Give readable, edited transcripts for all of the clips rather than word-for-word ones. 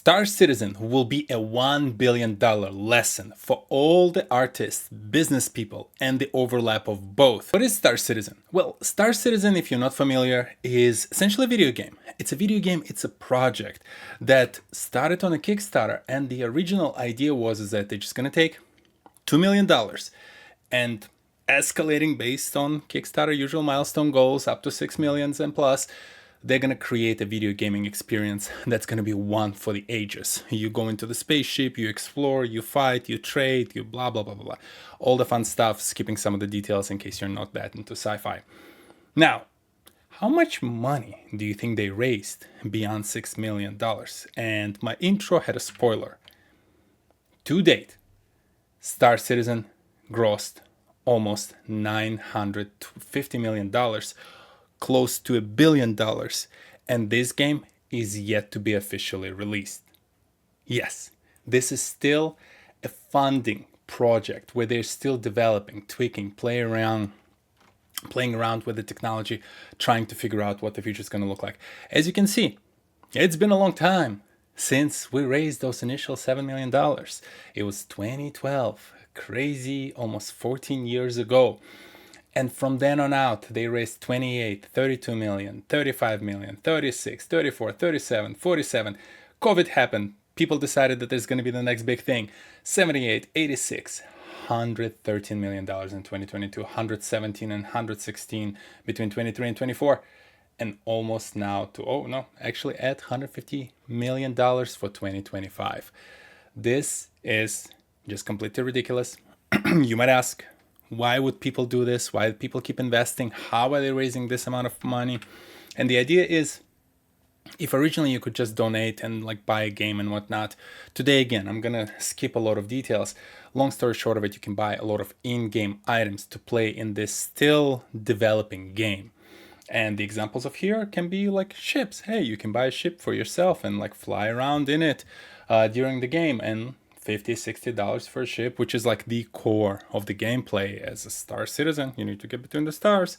Star Citizen will be a $1 billion lesson for all the artists, business people, and the overlap of both. What is Star Citizen? Well, Star Citizen, if you're not familiar, is essentially a video game. It's a video game, it's a project that started on a Kickstarter, and the original idea was that they're just gonna take $2 million and escalating based on Kickstarter usual milestone goals up to 6 millions and plus, they're going to create a video gaming experience that's going to be one for the ages. You go into the spaceship, you explore, you fight, you trade, you blah, blah, blah, blah, blah. All the fun stuff, skipping some of the details in case you're not that into sci-fi. Now, how much money do you think they raised beyond $6 million? And my intro had a spoiler. To date, Star Citizen grossed almost $950 million, close to $1 billion, and this game is yet to be officially released. Yes, this is still a funding project where they're still developing, tweaking, playing around with the technology, trying to figure out what the future is going to look like. As you can see, it's been a long time since we raised those initial $7 million. It was 2012, crazy, almost 14 years ago. And from then on out, they raised 28, 32 million, 35 million, 36, 34, 37, 47. COVID happened. People decided that there's going to be the next big thing. 78, 86, $113 million in 2022, 117 and 116 between 23 and 24. And almost now to, actually at $150 million for 2025. This is just completely ridiculous. You might ask, why would people do this? Why do people keep investing? How are they raising this amount of money? And the idea is, if originally you could just donate and buy a game and whatnot, today again, I'm gonna skip a lot of details. Long story short of it, you can buy a lot of in-game items to play in this still developing game. And the examples of here can be like ships. Hey, you can buy a ship for yourself and fly around in it during the game, and $50-$60 for a ship, which is the core of the gameplay. As a Star Citizen, you need to get between the stars.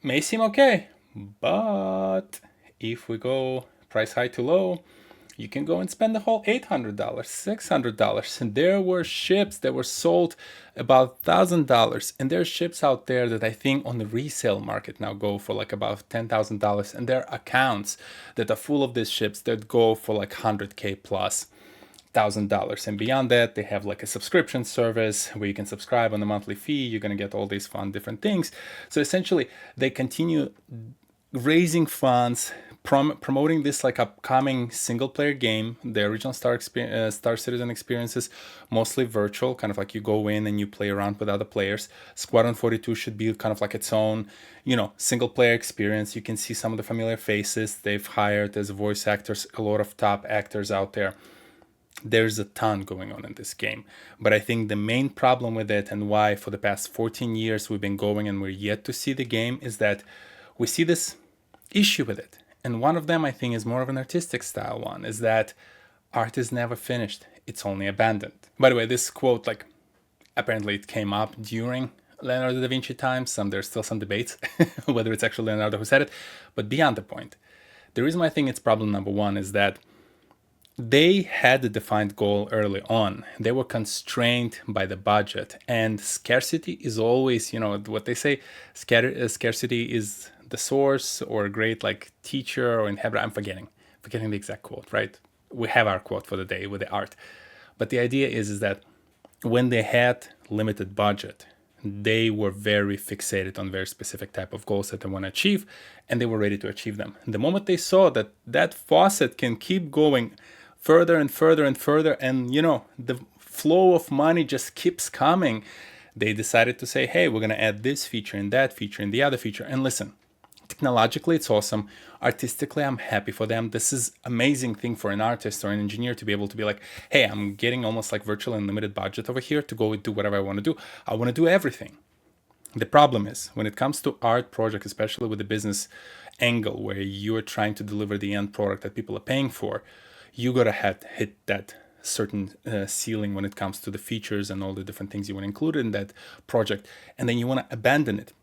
May seem okay, but if we go price high to low, you can go and spend the whole $800, $600. And there were ships that were sold about $1,000. And there are ships out there that I think on the resale market now go for about $10,000. And there are accounts that are full of these ships that go for $100K plus. $1,000, and beyond that they have a subscription service where you can subscribe on a monthly fee. You're going to get all these fun different things. So essentially they continue raising funds, promoting this upcoming single player game. The original Star Citizen experiences mostly virtual, kind of you go in and you play around with other players. Squadron 42 should be kind of its own single player experience. You can see some of the familiar faces they've hired as voice actors, a lot of top actors out there. There's a ton going on in this game. But I think the main problem with it, and why for the past 14 years we've been going and we're yet to see the game, is that we see this issue with it. And one of them, I think, is more of an artistic style one, is that art is never finished. It's only abandoned. By the way, this quote, apparently it came up during Leonardo da Vinci times. There's still some debates whether it's actually Leonardo who said it. But beyond the point, the reason why I think it's problem number one is that they had a defined goal early on. They were constrained by the budget, and scarcity is always, what they say, scarcity is the source or a great teacher or inhabitor. I'm forgetting the exact quote, right? We have our quote for the day with the art. But the idea is that when they had limited budget, they were very fixated on very specific type of goals that they want to achieve, and they were ready to achieve them. The moment they saw that faucet can keep going further and further and further, and the flow of money just keeps coming, they decided to say, hey, we're going to add this feature and that feature and the other feature. And listen, technologically it's awesome. Artistically, I'm happy for them. This is amazing thing for an artist or an engineer to be able to be hey, I'm getting almost virtual unlimited budget over here to go and do whatever I want to do. I want to do everything. The problem is when it comes to art project, especially with the business angle where you're trying to deliver the end product that people are paying for, you gotta hit that certain ceiling when it comes to the features and all the different things you want to include in that project, and then you want to abandon it.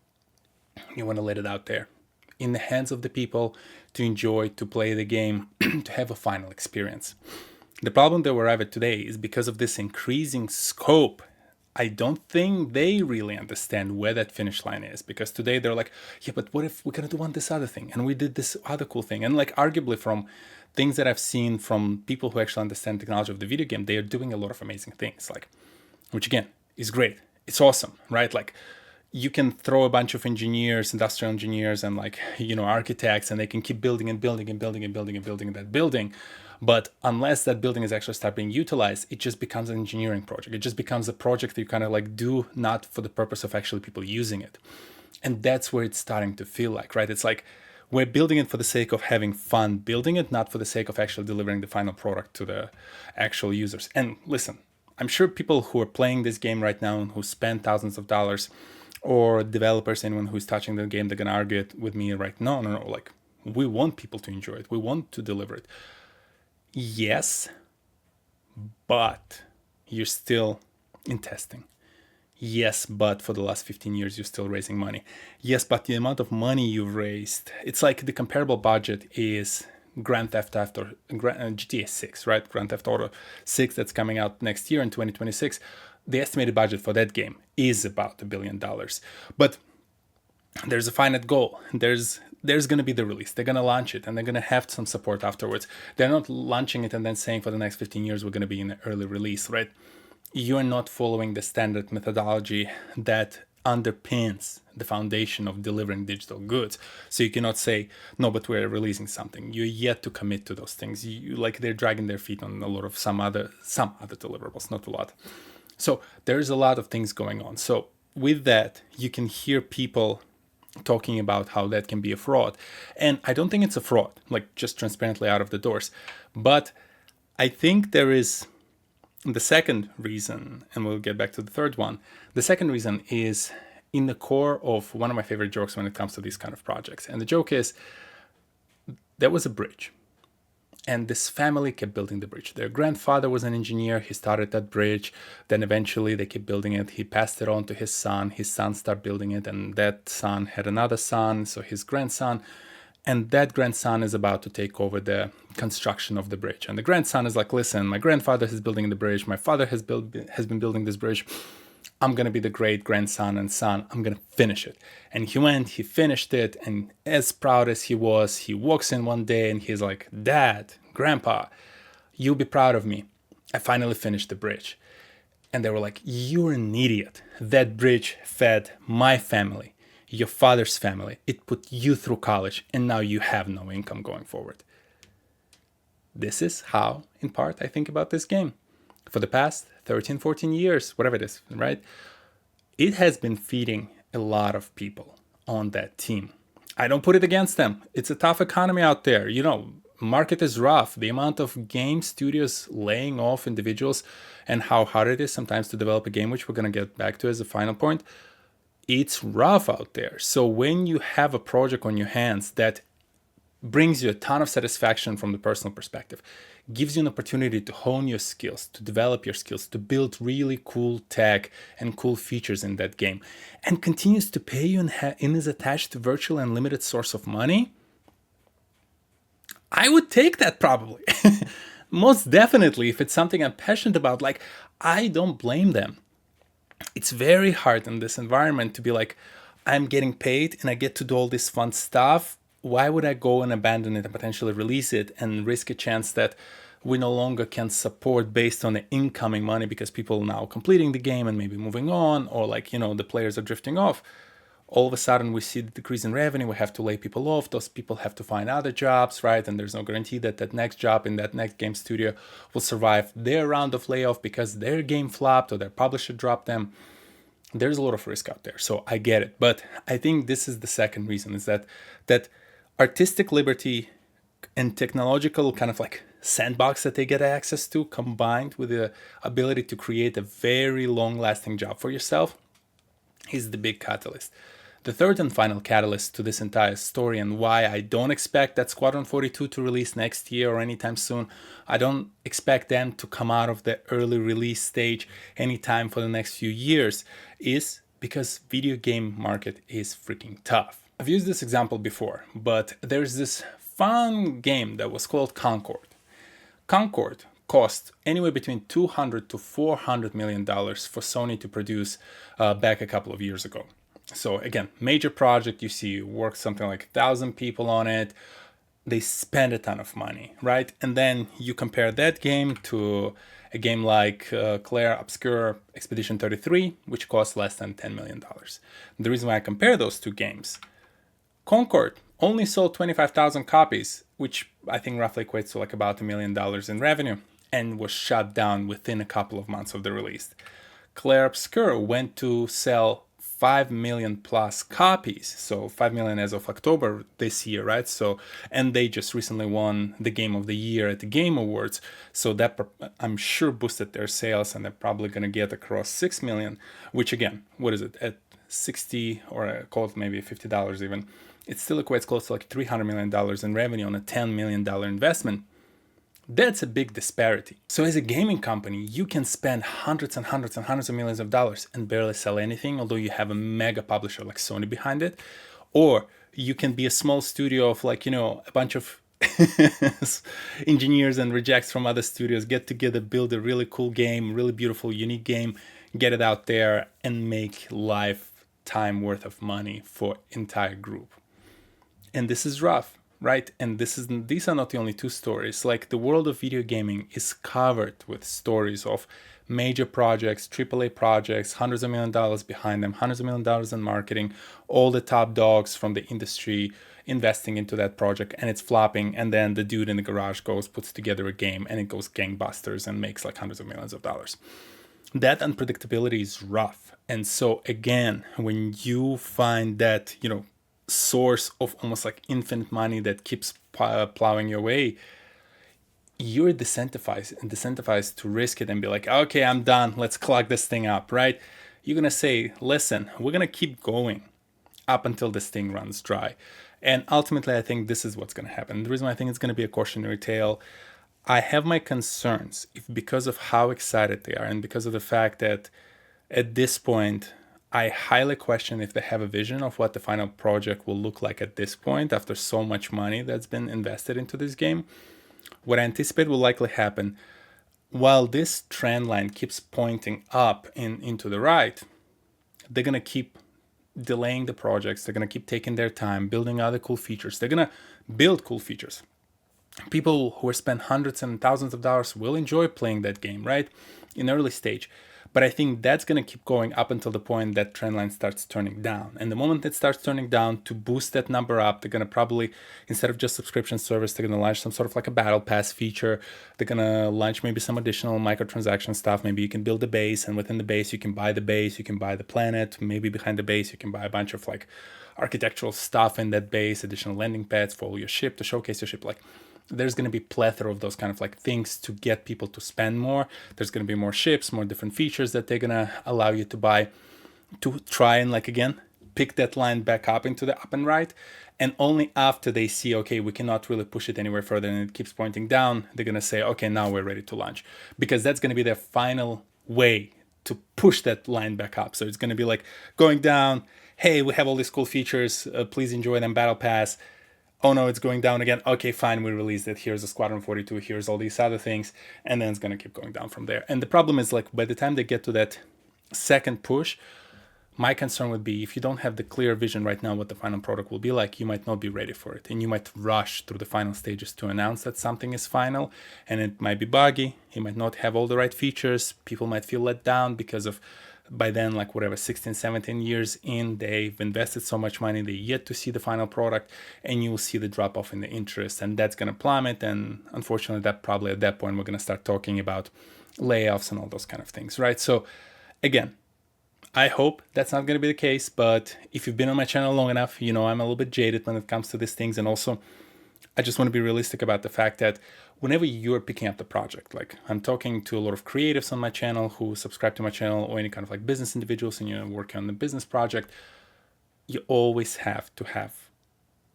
You want to let it out there in the hands of the people to enjoy, to play the game, to have a final experience. The problem that we're at today is because of this increasing scope. I don't think they really understand where that finish line is, because today they're like, yeah, but what if we're gonna do this other thing and we did this other cool thing? And like, arguably, from things that I've seen from people who actually understand technology of the video game, they are doing a lot of amazing things, like, which again is great. It's awesome, right? Like, you can throw a bunch of engineers, industrial engineers, and like, architects, and they can keep building and building and building and building and building that building. But unless that building is actually start being utilized, it just becomes an engineering project. It just becomes a project that you kind of like do not for the purpose of actually people using it. And that's where it's starting to feel like, right? It's like we're building it for the sake of having fun building it, not for the sake of actually delivering the final product to the actual users. And listen, I'm sure people who are playing this game right now and who spend thousands of dollars, or developers, anyone who's touching the game, they're going to argue it with me right now. No, like, we want people to enjoy it. We want to deliver it. Yes, but you're still in testing. Yes, but for the last 15 years, you're still raising money. Yes, but the amount of money you've raised, it's like the comparable budget is Grand Theft Auto, GTA 6, right? Grand Theft Auto 6 that's coming out next year in 2026. The estimated budget for that game is about $1 billion. But there's a finite goal. There's going to be the release. They're going to launch it, and they're going to have some support afterwards. They're not launching it and then saying for the next 15 years we're going to be in an early release, right? You are not following the standard methodology that underpins the foundation of delivering digital goods. So you cannot say, no, but we're releasing something. You're yet to commit to those things. You like, they're dragging their feet on a lot of some other deliverables, not a lot. So there's a lot of things going on. So with that, you can hear people talking about how that can be a fraud. And I don't think it's a fraud, like just transparently out of the doors. But I think there is the second reason, and we'll get back to the third one. The second reason is in the core of one of my favorite jokes when it comes to these kind of projects. And the joke is, there was a bridge. And this family kept building the bridge. Their grandfather was an engineer. He started that bridge. Then eventually they kept building it. He passed it on to his son. His son started building it. And that son had another son, so his grandson. And that grandson is about to take over the construction of the bridge. And the grandson is like, listen, my grandfather is building the bridge. My father has been building this bridge. I'm going to be the great grandson and son. I'm going to finish it. And he went, he finished it. And as proud as he was, he walks in one day and he's like, Dad, Grandpa, you'll be proud of me. I finally finished the bridge. And they were like, you're an idiot. That bridge fed my family, your father's family. It put you through college, and now you have no income going forward. This is how, in part, I think about this game. For the past 13, 14 years, whatever it is, right? It has been feeding a lot of people on that team. I don't put it against them. It's a tough economy out there. Market is rough. The amount of game studios laying off individuals and how hard it is sometimes to develop a game, which we're going to get back to as a final point, it's rough out there. So when you have a project on your hands that brings you a ton of satisfaction from the personal perspective, gives you an opportunity to hone your skills, to develop your skills, to build really cool tech and cool features in that game, and continues to pay you and is attached to virtual and limited source of money, I would take that probably. Most definitely, if it's something I'm passionate about. Like, I don't blame them. It's very hard in this environment to be like, I'm getting paid and I get to do all this fun stuff. Why would I go and abandon it and potentially release it and risk a chance that we no longer can support based on the incoming money because people are now completing the game and maybe moving on, or the players are drifting off. All of a sudden we see the decrease in revenue. We have to lay people off. Those people have to find other jobs, right? And there's no guarantee that that next job in that next game studio will survive their round of layoff because their game flopped or their publisher dropped them. There's a lot of risk out there. So I get it. But I think this is the second reason, is that artistic liberty and technological kind of like sandbox that they get access to, combined with the ability to create a very long-lasting job for yourself, is the big catalyst. The third and final catalyst to this entire story, and why I don't expect that Squadron 42 to release next year or anytime soon, I don't expect them to come out of the early release stage anytime for the next few years, is because video game market is freaking tough. I've used this example before, but there's this fun game that was called Concord. Concord cost anywhere between 200 to 400 million dollars for Sony to produce back a couple of years ago. So again, major project. You see, work something like 1,000 people on it. They spend a ton of money, right? And then you compare that game to a game like Claire Obscure Expedition 33, which costs less than $10 million. The reason why I compare those two games, Concord only sold 25,000 copies, which I think roughly equates to like about $1 million in revenue, and was shut down within a couple of months of the release. Claire Obscure went to sell 5 million plus copies, so 5 million as of October this year, right? So, and they just recently won the Game of the Year at the Game Awards, so that I'm sure boosted their sales, and they're probably going to get across 6 million, which again, what is it, at 60, or I call it maybe $50 even, it still equates close to like $300 million in revenue on a $10 million investment. That's a big disparity. So as a gaming company, you can spend hundreds and hundreds and hundreds of millions of dollars and barely sell anything, although you have a mega publisher like Sony behind it. Or you can be a small studio of like, a bunch of engineers and rejects from other studios, get together, build a really cool game, really beautiful, unique game, get it out there and make lifetime worth of money for entire group. And this is rough, right? And these are not the only two stories. Like, the world of video gaming is covered with stories of major projects, AAA projects, hundreds of millions of dollars behind them, hundreds of millions of dollars in marketing, all the top dogs from the industry investing into that project, and it's flopping. And then the dude in the garage puts together a game, and it goes gangbusters and makes like hundreds of millions of dollars. That unpredictability is rough. And so again, when you find that, source of almost like infinite money that keeps plowing your way, you're disincentivized to risk it and be like, okay, I'm done, let's clog this thing up, right? You're gonna say, listen, we're gonna keep going up until this thing runs dry. And ultimately, I think this is what's gonna happen. The reason why I think it's gonna be a cautionary tale, I have my concerns if, because of how excited they are and because of the fact that at this point, I highly question if they have a vision of what the final project will look like at this point after so much money that's been invested into this game. What I anticipate will likely happen, while this trend line keeps pointing up into the right, they're going to keep delaying the projects. They're going to keep taking their time, building other cool features. They're going to build cool features. People who spend hundreds and thousands of dollars will enjoy playing that game, right? In early stage. But I think that's going to keep going up until the point that trend line starts turning down. And the moment it starts turning down, to boost that number up, they're going to probably, instead of just subscription service, they're going to launch some sort of like a battle pass feature. They're going to launch maybe some additional microtransaction stuff. Maybe you can build a base, and within the base, you can buy the base, you can buy the planet. Maybe behind the base, you can buy a bunch of like architectural stuff in that base, additional landing pads for all your ship, to showcase your ship. Like, there's going to be plethora of those kind of like things to get people to spend more. There's going to be more ships, more different features that they're going to allow you to buy, to try and like, again, pick that line back up into the up and right. And only after they see, okay, we cannot really push it anywhere further and it keeps pointing down, they're going to say, okay, now we're ready to launch. Because that's going to be their final way to push that line back up. So it's going to be like going down, hey, we have all these cool features, please enjoy them, battle pass. Oh no, it's going down again. Okay, fine, we released it. Here's a Squadron 42, here's all these other things, and then it's gonna keep going down from there. And the problem is, like, by the time they get to that second push, my concern would be, if you don't have the clear vision right now what the final product will be like, you might not be ready for it, and you might rush through the final stages to announce that something is final, and it might be buggy, it might not have all the right features, people might feel let down because of, by then, like whatever, 16, 17 years in, they've invested so much money, they yet to see the final product, and you'll see the drop off in the interest, and that's going to plummet. And unfortunately, that probably at that point, we're going to start talking about layoffs and all those kind of things, right? So again, I hope that's not going to be the case, but if you've been on my channel long enough, you know I'm a little bit jaded when it comes to these things. And also, I just want to be realistic about the fact that whenever you're picking up the project, like I'm talking to a lot of creatives on my channel who subscribe to my channel, or any kind of like business individuals, and you're working on the business project, you always have to have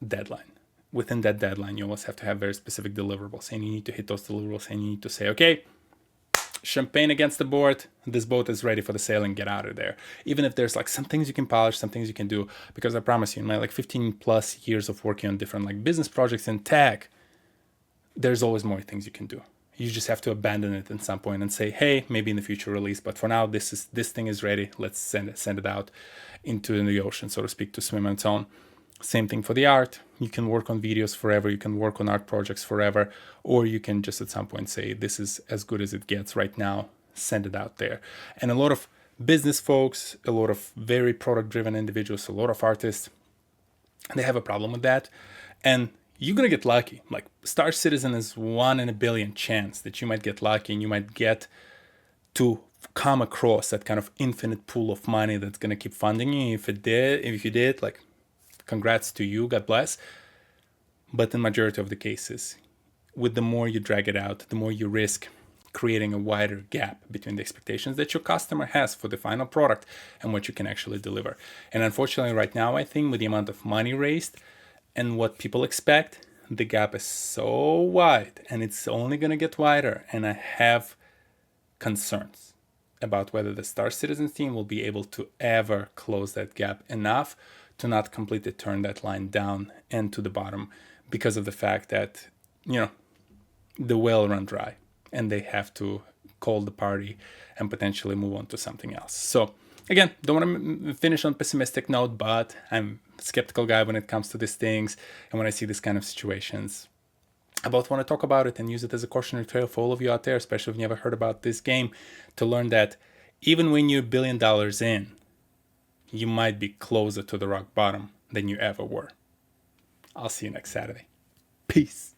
deadline. Within that deadline, you always have to have very specific deliverables, and you need to hit those deliverables, and you need to say, okay, champagne against the board, this boat is ready for the sail and get out of there. Even if there's like some things you can polish, some things you can do, because I promise you, in my like 15 plus years of working on different like business projects in tech, there's always more things you can do. You just have to abandon it at some point and say, hey, maybe in the future release, but for now, this thing is ready. Let's send it out into the ocean, so to speak, to swim on its own. Same thing for the art. You can work on videos forever. You can work on art projects forever, or you can just at some point say, this is as good as it gets right now. Send it out there. And a lot of business folks, a lot of very product-driven individuals, a lot of artists, they have a problem with that. And you're going to get lucky. Like Star Citizen is 1 in a billion chance that you might get lucky and you might get to come across that kind of infinite pool of money that's going to keep funding you. If you did, like, congrats to you, God bless. But in majority of the cases, with the more you drag it out, the more you risk creating a wider gap between the expectations that your customer has for the final product and what you can actually deliver. And unfortunately, right now, I think with the amount of money raised and what people expect, the gap is so wide and it's only going to get wider. And I have concerns about whether the Star Citizen team will be able to ever close that gap enough to not completely turn that line down and to the bottom, because of the fact that, the well run dry and they have to call the party and potentially move on to something else. So again, don't want to finish on a pessimistic note, but I'm a skeptical guy when it comes to these things. And when I see these kind of situations, I both want to talk about it and use it as a cautionary tale for all of you out there, especially if you never heard about this game, to learn that even when you're $1 billion in, you might be closer to the rock bottom than you ever were. I'll see you next Saturday. Peace.